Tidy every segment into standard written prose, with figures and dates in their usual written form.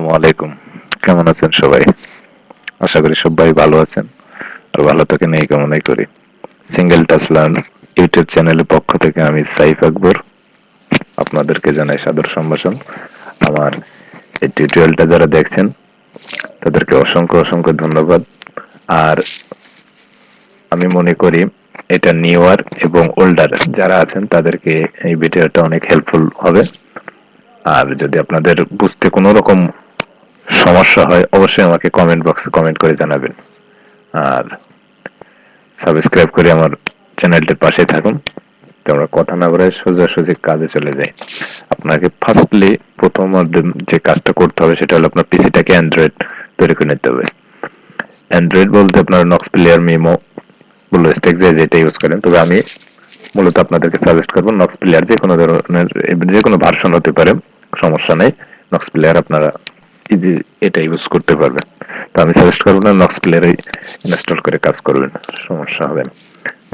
আসসালামু আলাইকুম। কেমন আছেন সবাই? আশা করি সবাই ভালো আছেন আর ভালো থাকেন এই কামনাই করি। সিঙ্গেল টাচ লার্ন ইউটিউব চ্যানেলের পক্ষ থেকে আমি সাইফ আকবর আপনাদেরকে জানাই সাদর সম্ভাষণ। আমার এই টিউটোরিয়ালটা যারা দেখছেন তাদেরকে অসংখ্য অসংখ্য ধন্যবাদ। আর আমি মনে করি এটা নিউয়ার এবং ওল্ডার যারা আছেন তাদেরকে এই ভিডিওটা অনেক হেল্পফুল হবে। আর যদি আপনাদের বুঝতে কোনো রকম সমস্যা হয় অবশ্যই আমাকে কমেন্ট বক্সে কমেন্ট করে জানাবেন। আর সাবস্ক্রাইব করে আমার চ্যানেলটির পাশে থাকুন। তো আমরা কথা না বলে সোজাসুজি কাজে চলে যাই। আপনাকে ফার্স্টলি প্রথম যে কাজটা করতে হবে সেটা হলো আপনার পিসিটাকে অ্যান্ড্রয়েড তৈরি করে নিতে হবে। অ্যান্ড্রয়েড বলতে আপনার নক্স প্লেয়ার মিমো বলো স্টেক যেটা ইউজ করেন, তবে আমি মূলত আপনাদেরকে সাজেস্ট করবো নক্স প্লেয়ার যে কোনো ধরনের যে কোনো ভার্সন হতে পারে, সমস্যা নেই। নক্স প্লেয়ার আপনারা ইজি এটা ইউজ করতে পারবেন। তো আমি সাজেস্ট করবো না নক্স প্লেয়ারই ইনস্টল করে কাজ করবেন, সমস্যা হবে না।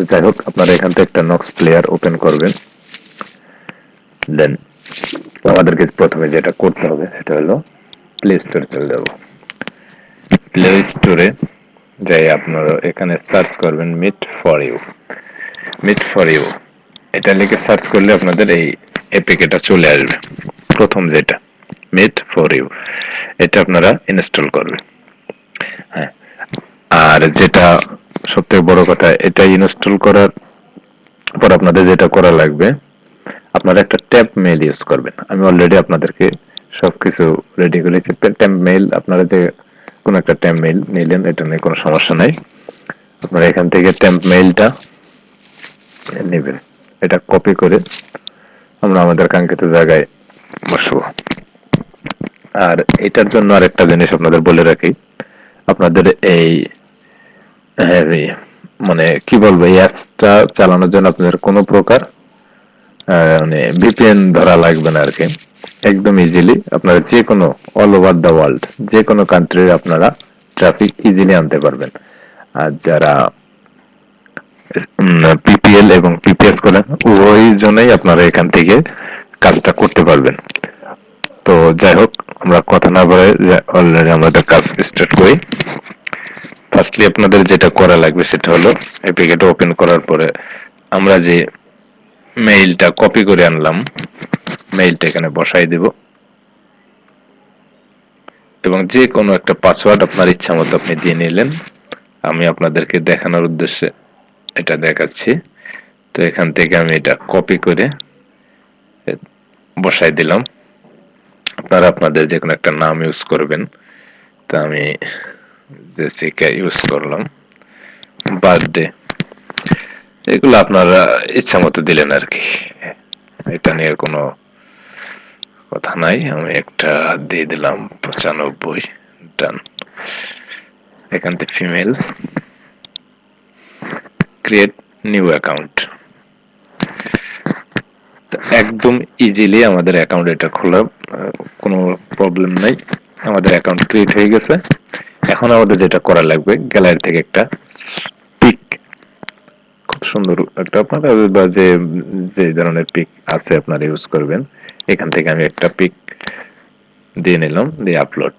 যাই হোক, আপনারা এখান থেকে একটা নক্স প্লেয়ার ওপেন করবেন। দেন আমাদেরকে প্রথমে যেটা করতে হবে সেটা হলো প্লে স্টোরে চলে যাব। প্লে স্টোরে যাই আপনারা এখানে সার্চ করবেন meet for you. Meet for you এটা লিখে সার্চ করলে আপনাদের এই এপিকেটা চলে আসবে। প্রথম যেটা মিট ফর ইউ, এটা আপনারা ইনস্টল করবেন। হ্যাঁ, আর যেটা সবথেকে বড় কথা, এটা ইনস্টল করার পর আপনাদের যেটা করা লাগবে, আপনারা একটা ট্যাব মেইল ইউজ করবেন। আমি অলরেডি আপনাদেরকে সবকিছু রেডি করেছি। ট্যাব মেইল আপনারা যে কোনো একটা ট্যাব মেইল নিলেন, এটা নিয়ে কোনো সমস্যা নাই। আপনারা এখান থেকে ট্যাব মেইলটা নেবেন, এটা কপি করে আমরা আমাদের কাঙ্ক্ষিত জায়গায় বসবো। আর এটার জন্য আরেকটা জিনিস আপনাদের বলে রাখি, আপনাদের এই মানে কি বলবো, এই অ্যাপসটা চালানোর জন্য আপনাদের কোনো প্রকার মানে ভিপিএন ধরা লাগবে না আর কি। একদম ইজিলি আপনারা যে কোনো অল ওভার দ্য ওয়ার্ল্ড যে কোনো কান্ট্রির আপনারা ট্রাফিক ইজিলি আনতে পারবেন। আর যারা পিপিএল এবং পিপিএস করেন উভয় জনেই আপনারা এখান থেকে কাজটা করতে পারবেন। তো যাই হোক, আমরা কথা না বলে অলরেডি আমাদের কাজ স্টার্ট করি। ফার্স্টলি আপনাদের যেটা করা লাগবে সেটা হলো এপিকেটা ওপেন করার পরে আমরা যে মেইলটা কপি করে আনলাম, মেইলটা এখানে বসাই দেব এবং যে কোনো একটা পাসওয়ার্ড আপনার ইচ্ছা মতো আপনি দিয়ে নিলেন। আমি আপনাদেরকে দেখানোর উদ্দেশ্যে এটা দেখাচ্ছি। তো এখান থেকে আমি এটা কপি করে বসাই দিলাম। আপনারা আপনাদের যে কোনো একটা নাম ইউজ করবেন। তো আমি জেসিকা ইউজ করলাম, বার্থডে, এগুলো আপনারা ইচ্ছা মতো দিলেন আর কি, এটা নিয়ে কোনো কথা নাই। আমি একটা দিয়ে দিলাম 95, ডান। এখান থেকে ফিমেল, ক্রিয়েট নিউ অ্যাকাউন্ট। একদম ইজিলি আমাদের অ্যাকাউন্ট এটা খোলা, কোনো প্রবলেম নাই। আমাদের অ্যাকাউন্ট ক্রিয়েট হয়ে গেছে। এখন আমাদের যেটা করা লাগবে, গ্যালারি থেকে একটা পিক, খুব সুন্দর একটা আপনার বা যে যে ধরনের পিক আছে আপনারা ইউজ করবেন, এখান থেকে আমি একটা পিক দিয়ে নিলাম, দিয়ে আপলোড।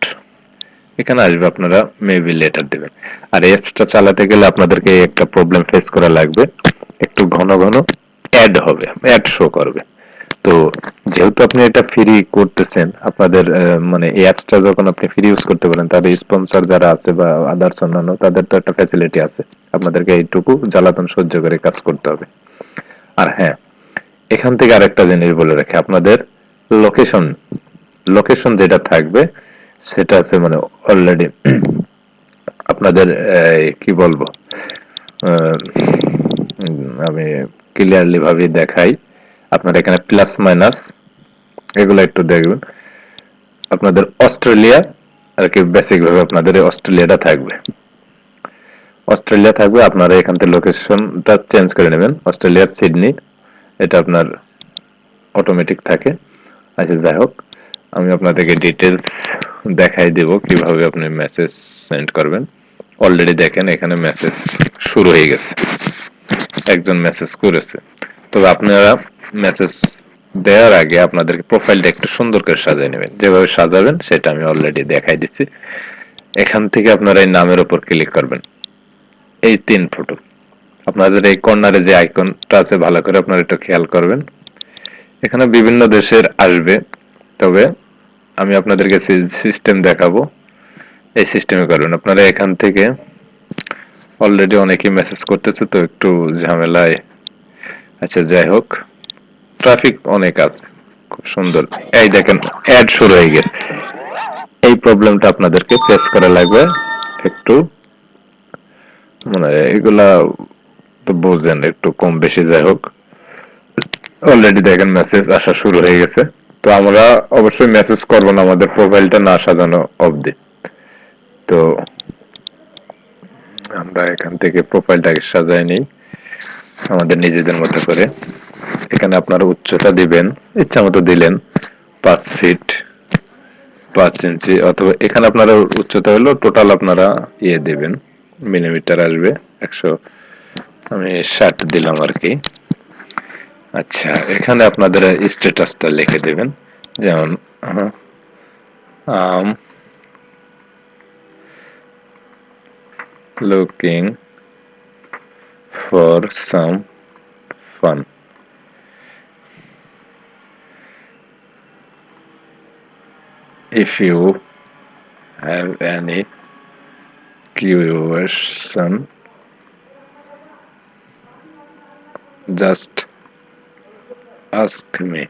এখানে আসবে, আপনারা মেবি লেটার দেবেন। আর অ্যাপসটা চালাতে গেলে আপনাদেরকে একটা প্রবলেম ফেস করা লাগবে, একটু ঘন ঘন অ্যাড হবে, অ্যাড শো করবে। তো যেহেতু আপনি এটা ফ্রি করতেছেন, আপনাদের মানে এই অ্যাপসটা যখন আপনি ফ্রি ইউজ করতে পারেন, তাদের স্পন্সর যারা আছে বা আদার্স অন্যান্য, তাদের তো একটা ফ্যাসিলিটি আছে। আপনাদেরকে এইটুকু জ্বালাতন সহ্য করে কাজ করতে হবে। আর হ্যাঁ, এখান থেকে আরেকটা জিনিস বলে রাখি, আপনাদের লোকেশন লোকেশন যেটা থাকবে সেটা আছে মানে অলরেডি আপনাদের কি বলবো, আমি ক্লিয়ারলি ভাবে দেখাই। আপনারা এখানে প্লাস মাইনাস এগুলো একটু দেখবেন। আপনাদের অস্ট্রেলিয়া আর কি, বেসিক ভাবে আপনাদের অস্ট্রেলিয়াটা থাকবে, অস্ট্রেলিয়া থাকবে। আপনারা এখান থেকে লোকেশনটা চেঞ্জ করে নেবেন, অস্ট্রেলিয়ার সিডনি, এটা আপনার অটোমেটিক থাকে। আচ্ছা, যাই হোক, আমি আপনাদেরকে ডিটেলস দেখাই দেব কিভাবে আপনি মেসেজ সেন্ড করবেন। অলরেডি দেখেন এখানে মেসেজ শুরু হয়ে গেছে, একজন মেসেজ করেছে। তবে আপনারা মেসেজ দেওয়ার আগে আপনাদেরকে প্রোফাইলটা একটু সুন্দর করে সাজিয়ে নেবেন। যেভাবে সাজাবেন সেটা আমি অলরেডি দেখাই দিচ্ছি। এখান থেকে আপনারা এই নামের উপর ক্লিক করবেন, এই 3 ফটো আপনাদের এই কর্নারে যে আইকনটা আছে ভালো করে আপনারা একটু খেয়াল করবেন। এখানে বিভিন্ন দেশের আসবে, তবে আমি আপনাদেরকে সিস্টেম দেখাবো, এই সিস্টেমে করবেন। আপনারা এখান থেকে অলরেডি অনেকেই মেসেজ করতেছে তো একটু ঝামেলায়। আচ্ছা যাই হোক, ট্রাফিক অনেক আছে, খুব সুন্দর। এই দেখেন অ্যাড শুরু হয়ে গেছে। এই প্রবলেমটা আপনাদেরকে ফেস করা লাগবে একটু, মানে এগুলা তো বুঝেন একটু কম বেশি। যাই হোক, অলরেডি দেখেন মেসেজ আসা শুরু হয়ে গেছে। তো আমরা অবশ্যই মেসেজ করব না আমাদের প্রোফাইলটা না সাজানো অবধি। তো আমরা এখান থেকে প্রোফাইলটাকে সাজাই নিই আমাদের নিজেদের মতো করে। এখানে আপনারা উচ্চতা দিবেন, ইচ্ছা মতো দিলেন 5 ফিট 5 ইঞ্চি, অথবা এখানে আপনারা উচ্চতা হলো টোটাল আপনারা দেবেন, মিলিমিটার আসবে 100, আমি 60 দিলাম আর কি। আচ্ছা, এখানে আপনাদের স্ট্যাটাসটা লিখে দেবেন, যেমন looking for some fun. If you have any question, just ask me.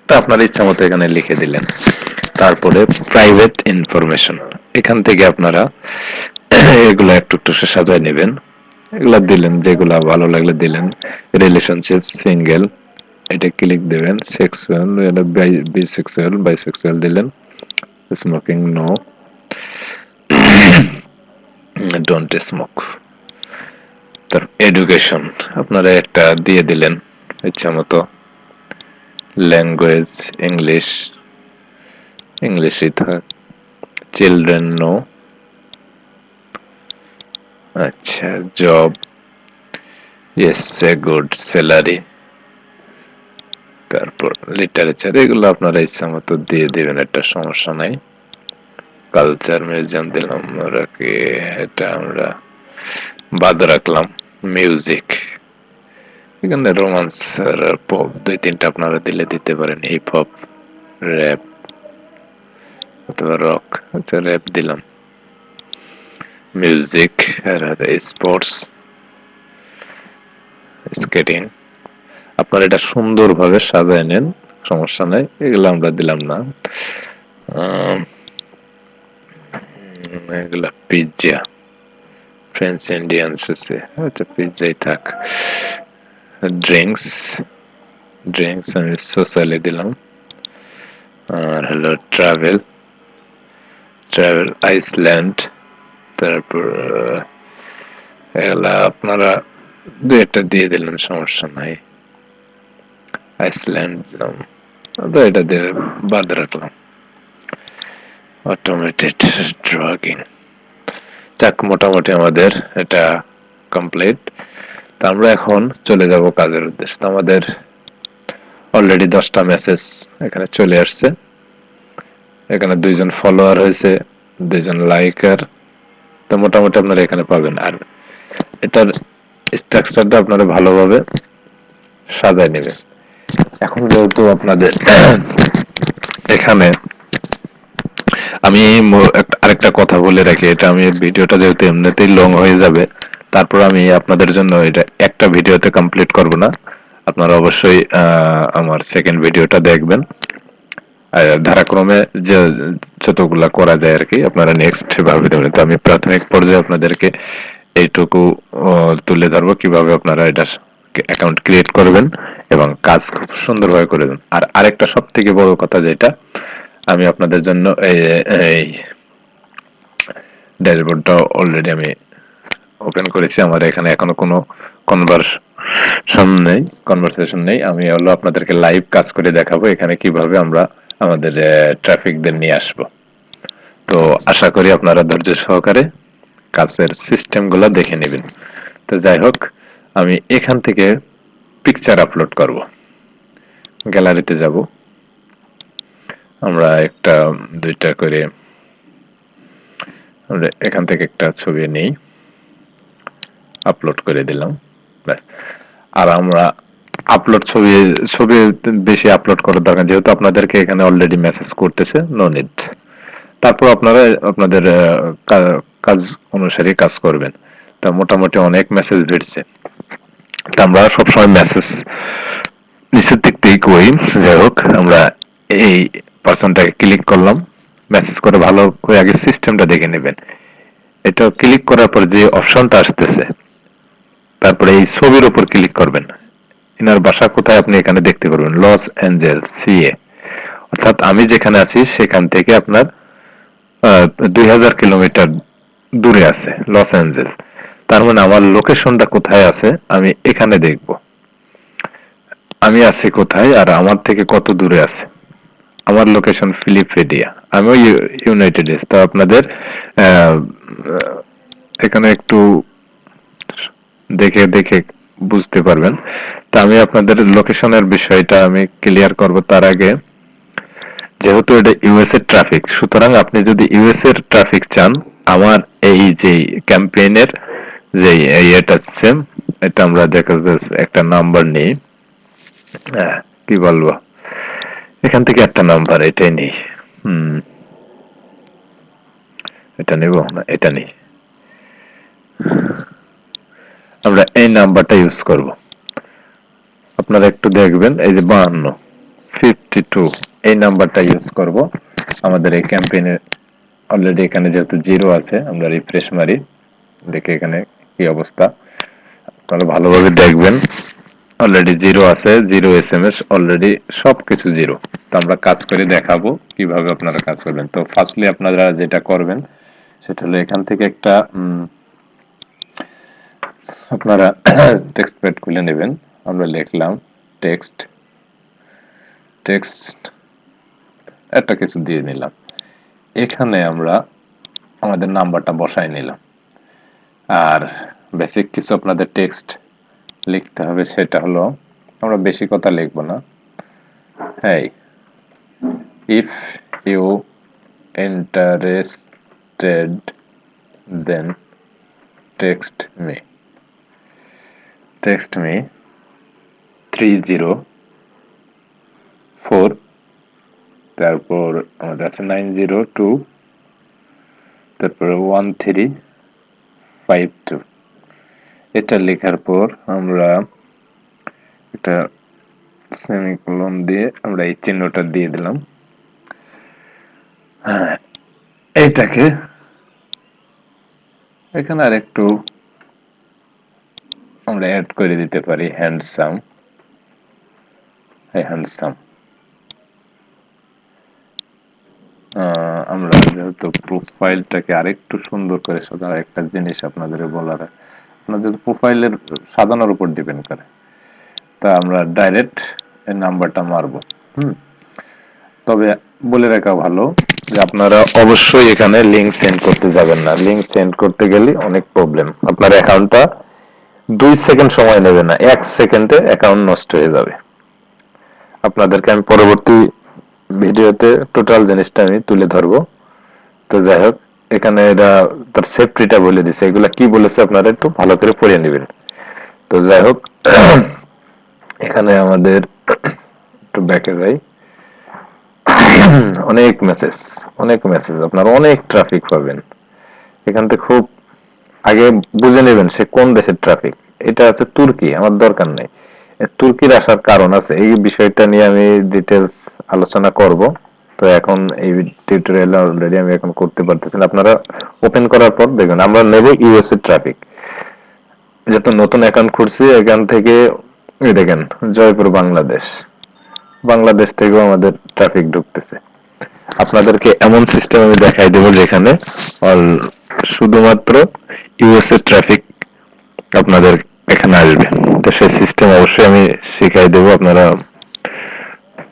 তা আপনার ইচ্ছা মতো এখানে লিখে দিলেন। তারপরে প্রাইভেট ইনফরমেশন, এখান থেকে আপনারা এগুলো একটু একটু সাজায় নেবেন। এগুলা দিলেন, যেগুলা ভালো লাগলে দিলেন। রিলেশনশিপ, সিঙ্গেল, এটা ক্লিক দেবেন। সেক্সুয়াল, এটা বিসেক্সুয়াল, বাইসেক্সুয়াল দিলেন। Smoking, no, don't smoke. তার এডুকেশন আপনারা একটা দিয়ে দিলেন ইচ্ছা মতো। ল্যাঙ্গুয়েজ, ইংলিশ, ইংলিশই থাক। Children, no. আচ্ছা, job, yes, a good salary. তারপর লিটারেচার, এগুলো আপনারা ইচ্ছা মতো দিয়ে দিবেন, একটা সমস্যা নাই। কালচার, মিউজিয়াম দিলাম, এটা আমরা বাদ রাখলাম। মিউজিক, এখানে রোমান্স আর পপ 2-3টা আপনারা দিতে পারেন। হিপ হপ, র্যাপ অথবা রক। আচ্ছা, র্যাপ দিলাম। মিউজিক আর স্পোর্টস, স্কেটিং। আপনারা এটা সুন্দরভাবে সাজায় নেন, সমস্যা নাই, এগুলো আমরা দিলাম না। এগুলা পিৎজা, ফ্রেঞ্চ ইন্ডিয়ানস আছে, আচ্ছা পিৎজাই থাক। ড্রিঙ্কস, ড্রিঙ্কস আমি সোশ্যালে দিলাম। আর হলো ট্রাভেল, ট্রাভেল আইসল্যান্ড। তারপর এগুলা আপনারা 2-একটা দিয়ে দিলেন, সমস্যা নাই। আইসল্যান্ড দিলাম, এটা দিয়ে বাদ রাখলাম। অটোমেটেড ড্রাগিং, যাক মোটামুটি আমাদের এটা কমপ্লিট। তা আমরা এখন চলে যাব কাজের উদ্দেশ্যে। আমাদের অলরেডি 10টা মেসেজ এখানে চলে আসছে। এখানে 2জন ফলোয়ার হয়েছে, 2জন লাইকার। তো মোটামুটি আপনারা এখানে পাবেন। আর এটার স্ট্রাকচারটা আপনারা ভালোভাবে সাজায় নেবেন। এখন যেহেতু আপনাদের এখানে আমি আরেকটা কথা বলে রাখি, এটা আমি ভিডিওটা যেহেতু এমনিতেই লং হয়ে যাবে, তারপর আমি আপনাদের জন্য এটা একটা ভিডিওতে কমপ্লিট করব না। আপনারা অবশ্যই আমার সেকেন্ড ভিডিওটা দেখবেন, ধারাক্রমে যে যতগুলা করা যায় আর কি আপনারা নেক্সট ভাবে ধরবেন। তো আমি প্রাথমিক পর্যায়ে আপনাদেরকে এইটুকু তুলে ধরবো কিভাবে আপনারা এটা অ্যাকাউন্ট ক্রিয়েট করবেন এবং কাজ খুব সুন্দরভাবে করে দেবেন। আর আরেকটা সব থেকে বড় কথা যেটা আমি আপনাদের জন্য এই ড্যাশবোর্ডটা অলরেডি আমি ওপেন করেছি। আমার এখানে এখনো কোনো কনভারসেশন নেই। আমি হলো আপনাদেরকে লাইভ কাজ করে দেখাবো এখানে কিভাবে আমরা আমাদের ট্রাফিকদের নিয়ে আসবো। তো আশা করি আপনারা ধৈর্য সহকারে কাজের সিস্টেমগুলো দেখে নেবেন। তো যাই হোক, আমি এখান থেকে পিকচার আপলোড করব। গ্যালারিতে যাব, আমরা একটা দুইটা করে আমরা এখান থেকে একটা ছবি নেই, আপলোড করে দিলাম, ব্যাস। আর আমরা আপলোড ছবি ছবি বেশি আপলোড করার দরকার, যেহেতু আপনাদেরকে এখানে অলরেডি মেসেজ করতেছে, নো নিড। তারপর আপনারা আপনাদের কাজ অনুসারে কাজ করবেন। তা মোটামুটি অনেক মেসেজ ভিড়ছে, তা আমরা সবসময় মেসেজ নিচের দিক থেকে করি। যাই হোক, আমরা এই পার্সনটাকে ক্লিক করলাম, মেসেজ করে ভালো করে আগে সিস্টেমটা দেখে নেবেন। এটা ক্লিক করার পর যে অপশনটা আসতেছে, তারপরে এই ছবির উপর ক্লিক করবেন। এনার বাসা কোথায় আপনি এখানে দেখতে পারবেন, লস অ্যাঞ্জেলস সিএ, অর্থাৎ আমি যেখানে আছি সেখান থেকে আপনার 2000 কিলোমিটার দূরে আছে লস অ্যাঞ্জেলস। তার মানে আমার লোকেশনটা কোথায় আছে আমি এখানে দেখব, আমি আছি কোথায় আর আমার থেকে কত দূরে আছে। আমার লোকেশন ফিলিপিডিয়া, আমিও ইউনাইটেড স্টেটস। তো আপনাদের এখানে একটু দেখে দেখে বুঝতে পারবেন। তা আমি আপনাদের লোকেশনের বিষয়টা আমি ক্লিয়ার করব তার আগে, যেহেতু এটা ইউএস এর ট্রাফিক, সুতরাং আপনি যদি ইউএস এর ট্রাফিক চান, আমার এই যে ক্যাম্পেইনের যে এটা আছে, এটা আমরা দেখা যাচ্ছে একটা নাম্বার নেই, কি বলবো, এখান থেকে একটা নাম্বার এটাই নেই, এটা নেব না, এটা নেই, আমরা এই নাম্বারটা ইউজ করব। আপনারা একটু দেখবেন, এই যে 52 এই নাম্বারটা ইউজ করব আমাদের এই ক্যাম্পেইনে। অলরেডি এখানে যেহেতু জিরো আছে, আমরা রিফ্রেশ মারি, দেখে এখানে কি অবস্থা আপনারা ভালোভাবে দেখবেন। অলরেডি জিরো আছে, জিরো এসএমএস, অলরেডি সবকিছু জিরো। তো আমরা কাজ করে দেখাবো কিভাবে আপনারা কাজ করবেন। তো ফার্স্টলি আপনারা যেটা করবেন সেটা হলো এখান থেকে একটা আপনারা টেক্সট প্যাড খুলে নেবেন। আমরা লিখলাম টেক্সট একটা কিছু দিয়ে নিলাম, এখানে আমরা আমাদের নাম্বারটা বসাই নিলাম। আর বেসিক কিছু আপনাদের টেক্সট লিখতে হবে, সেটা হলো, আমরা বেশি কথা লিখবো না, hey if you interested then text me 304, তারপর আমাদের আছে 902, তারপরে 1352। এটা লেখার পর আমরা একটা সেমিকোলন দিয়ে আমরা এই চিহ্নটা দিয়ে দিলাম। এইটাকে এখানে আর একটু আমরা অ্যাড করে দিতে পারি, হ্যান্ডসাম। আমরা যেহেতু প্রোফাইলটাকে আরেকটু সুন্দর করে সাজানো, একটা জিনিস আপনাদের বলার, আপনাদের প্রোফাইলের সাজানোর উপর ডিপেন্ড করে। তা আমরা ডাইরেক্ট এই নাম্বারটা মারবো। তবে বলে রাখা ভালো যে আপনারা অবশ্যই এখানে লিংক সেন্ড করতে যাবেন না। লিংক সেন্ড করতে গেলে অনেক প্রবলেম, আপনার অ্যাকাউন্টটা 2 সেকেন্ড সময় নেবে না, 1 সেকেন্ডে অ্যাকাউন্ট নষ্ট হয়ে যাবে। আপনাদেরকে আমি পরবর্তী ভিডিওতে টোটাল জিনিসটা আমি তুলে ধরবো। তো যাই হোক, এখানে এরা তার সেফটিটা বলে দিছে, এগুলা কি বলেছে আপনারা একটু ভালো করে পড়ে নেবেন। তো যাই হোক, এখানে আমাদের একটু ব্যাকে যাই, অনেক মেসেজ আপনারা অনেক ট্রাফিক পাবেন এখান থেকে। খুব আগে বুঝে নেবেন সে কোন দেশের ট্রাফিক। এটা আছে তুর্কি, আমার দরকার নেই। তুর্কির আসার কারণ আছে, এই বিষয়টা নিয়ে আমি ডিটেলস আলোচনা করব। তো এখন এই টিউটোরিয়াল অলরেডি আমি এখন করতে পারতেছি না, আপনারা ওপেন করার পর দেখবেন। আমরা নেব ইউএস এর ট্রাফিক, যেহেতু নতুন অ্যাকাউন্ট খুলছি, এখান থেকে এই দেখেন জয়পুর বাংলাদেশ থেকেও আমাদের ট্রাফিক ঢুকতেছে। আপনাদেরকে এমন সিস্টেম আমি দেখাই দেবো যেখানে শুধুমাত্র ইউএস এর ট্রাফিক আপনাদের এখানে আসবে। তো সেই সিস্টেম অবশ্যই আমি শিখাই দেবো, আপনারা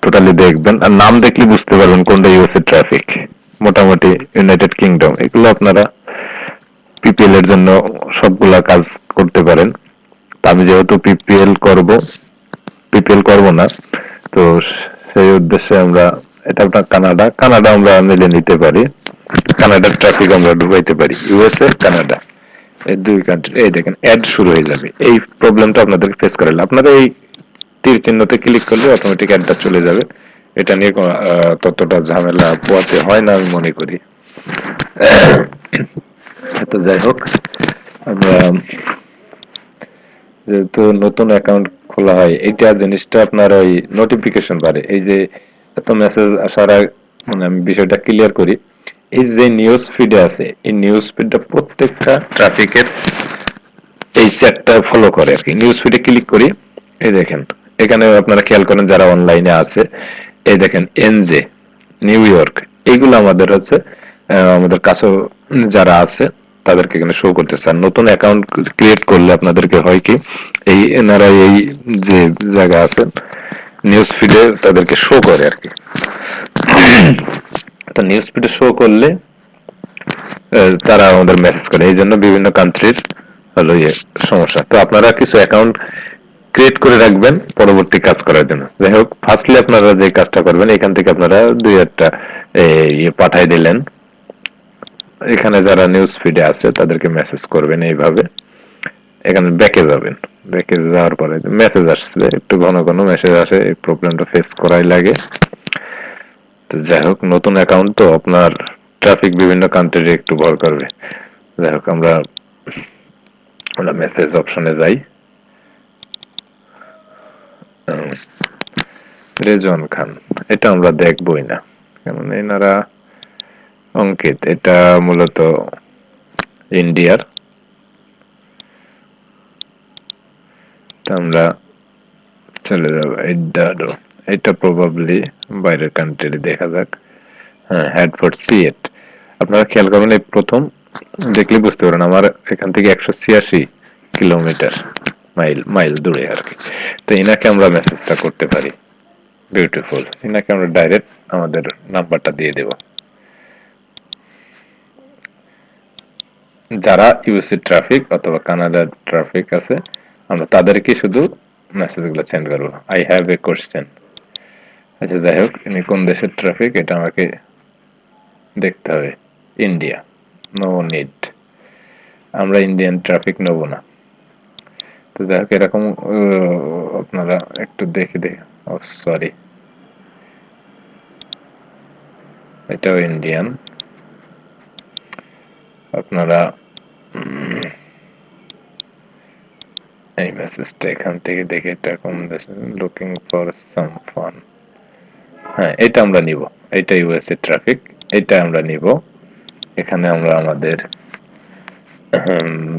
টোটালি দেখবেন। আর নাম দেখলে বুঝতে পারবেন কোনটা ইউএস এর ট্রাফিক। মোটামুটি ইউনাইটেড কিংডম, এগুলো আপনারা পিপিএল এর জন্য সবগুলা কাজ করতে পারেন। আমি যেহেতু পিপিএল করব না, তো সেই উদ্দেশ্যে আমরা, এটা আপনার কানাডা আমরা মিলে নিতে পারি, কানাডার ট্রাফিক আমরা ঢুকাইতে পারি, ইউএসএ কানাডা এই দুই কান্ট্রি। এই দেখেন অ্যাড শুরু হয়ে যাবে, এই প্রবলেমটা আপনাদের ফেস করালে আপনারা এই তীর চিহ্নতে ক্লিক করলে অটোমেটিক অ্যাডটা চলে যাবে। এটা নিয়ে ততটা ঝামেলা পোয়াতে হয় না আমি মনে করি। তো যাই হোক, আমরা যেহেতু নতুন অ্যাকাউন্ট খোলা হয়, এইটা জিনিসটা আপনার ওই নোটিফিকেশন বাড়ে, এই যে এত মেসেজ আসার মানে আমি বিষয়টা ক্লিয়ার করি। এই যে নিউজ ফিডে আছে, এই নিউজ ফিডটা প্রত্যেকটা ট্রাফিকের এই চ্যাটটা ফলো করে আর কি। নিউজ ফিডে ক্লিক করি, এই দেখেন এখানে আপনারা খেয়াল করেন যারা অনলাইনে আছে, এই দেখেন এনজে, নিউ ইয়র্ক, এইগুলো আমাদের হচ্ছে আমাদের কাছে যারা আছে তাদেরকে এখানে শো করতেছে। আর নতুন অ্যাকাউন্ট ক্রিয়েট করলে আপনাদেরকে হয় কি, এই এনারা এই যে জায়গা আছে নিউজ ফিডে তাদেরকে শো করে আর কি। তো নিউজ ফিডে শো করলে তারা আমাদের মেসেজ করে, এই জন্য বিভিন্ন কান্ট্রির হলো সমস্যা। তো আপনারা কিছু অ্যাকাউন্ট ক্রিয়েট করে রাখবেন পরবর্তী কাজ করার জন্য। যাই হোক, ফার্স্টলি আপনারা যে কাজটা করবেন, এখান থেকে আপনারা দুই একটা পাঠাই দিলেন, এখানে যারা নিউজ ফিডে আছে তাদেরকে মেসেজ করবেন এইভাবে। এখানে ব্যাকে যাবেন, ব্যাকে যাওয়ার পরে মেসেজ আসবে, একটু ঘন ঘন মেসেজ আসে, এই প্রবলেমটা ফেস করাই লাগে। তো যাই হোক, নতুন অ্যাকাউন্ট তো আপনার ট্রাফিক বিভিন্ন কান্ট্রিতে একটু ভর করবে। যাই হোক, আমরা মেসেজ অপশনে যাই। রেজন খান, এটা আমরা দেখবই না, কারণ এনারা অঙ্কিত, এটা মূলত ইন্ডিয়ার। আমরা চলে যাব এডাডো, এটা প্রবাবলি বাইরের কান্ট্রি, দেখা যাক। হ্যাঁ, হেডফোর্ড সিএট, আপনারা খেয়াল করবেন এই প্রথম দেখলে বুঝতে পারেন আমার এখান থেকে 186 কিলোমিটার মাইল দূরে আর কি। তো এনাকে আমরা মেসেজটা করতে পারি, বিউটিফুল। এনাকে আমরা ডাইরেক্ট আমাদের নাম্বারটা দিয়ে দেব। যারা ইউএসএ ট্রাফিক অথবা কানাডার ট্রাফিক আছে, আমরা তাদেরকে শুধু মেসেজগুলো সেন্ড করবো। I have a question. আচ্ছা, যাই হোক, ইনি কোন দেশের ট্রাফিক এটা আমাকে দেখতে হবে। ইন্ডিয়া, নো নিড, আমরা ইন্ডিয়ান ট্রাফিক নেব না। তো যাই হোক, এরকম আপনারা একটু দেখে ও সরি, এটাও ইন্ডিয়ান। আপনারা এই মেসেজটা এখান থেকে দেখে, এটা কোন দেশ, লুকিং ফর সাম ফান। হ্যাঁ, এটা আমরা নিব, এটা ইউএসএ ট্রাফিক, এটা আমরা নিব। এখানে আমরা আমাদের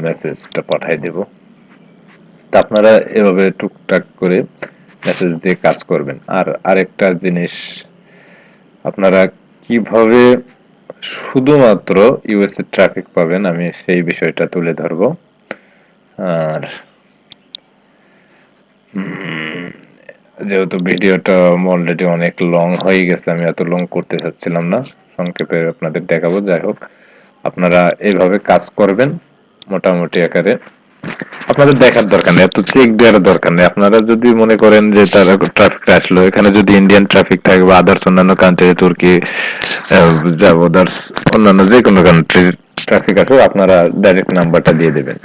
মেসেজটা পাঠাই দেব। তা আপনারা এভাবে টুকটাক করে মেসেজ দিয়ে কাজ করবেন। আর আরেকটা জিনিস, আপনারা কিভাবে শুধুমাত্র ইউএসএ ট্রাফিক পাবেন আমি সেই বিষয়টা তুলে ধরব। আর যেহেতু ভিডিওটা অলরেডি অনেক লং হয়ে গেছে, আমি এত লং করতে চাচ্ছিলাম না, সংক্ষেপে আপনাদের দেখাবো। যাই হোক, আপনারা এইভাবে কাজ করবেন মোটামুটি আকারে। আপনাদের দেখার দরকার নেই, এত চেক দেওয়ার দরকার নেই। আপনারা যদি মনে করেন যে তারা ট্রাফিক আসলো, এখানে যদি ইন্ডিয়ান ট্রাফিক থাকে বা আদার্স অন্যান্য কান্ট্রি, তুর্কি আদার্স অন্যান্য যে কোনো কান্ট্রির ট্রাফিক আছে, আপনারা ডাইরেক্ট নাম্বারটা দিয়ে দেবেন।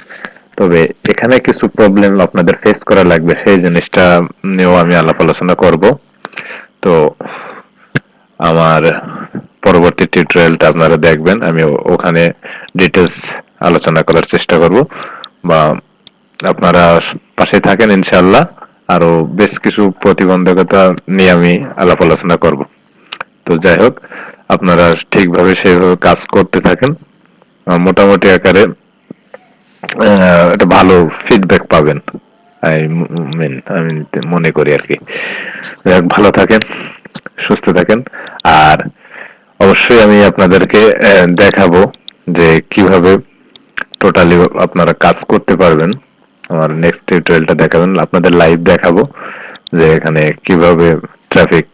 তবে এখানে কিছু প্রবলেম আপনাদের ফেস করা লাগবে, সেই জিনিসটা নিয়েও আমি আলাপ আলোচনা করব। তো আমার পরবর্তী টিউটোরিয়ালটা আপনারা দেখবেন, আমি ওখানে ডিটেলস আলোচনা করার চেষ্টা করব। বা আপনারা পাশে থাকেন, ইনশাআল্লাহ আরো বেশ কিছু প্রতিবন্ধকতা নিয়ে আমি আলাপ আলোচনা করব। তো যাই হোক, আপনারা ঠিকভাবে সেইভাবে কাজ করতে থাকেন, মোটামুটি আকারে একটা ভালো ফিডব্যাক পাবেন আমি মনে করি আর কি। ভালো থাকেন, সুস্থ থাকেন। আর অবশ্যই আমি আপনাদেরকে দেখাবো যে কিভাবে টোটালি আপনারা কাজ করতে পারবেন। আমার নেক্সট টিউটোরিয়ালটা দেখাবেন, আপনাদের লাইভ দেখাবো যে এখানে কিভাবে ট্রাফিক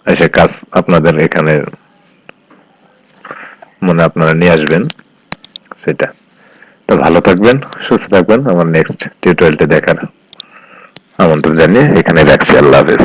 এসে কাজ আপনাদের এখানে মনে আপনারা নিয়ে আসবেন সেটা। তো ভালো থাকবেন, সুস্থ থাকবেন। আমার নেক্সট টিউটোরিয়ালটা দেখার আমন্ত্রণ জানিয়ে এখানে রাখছি। আল্লাহ হাফেজ।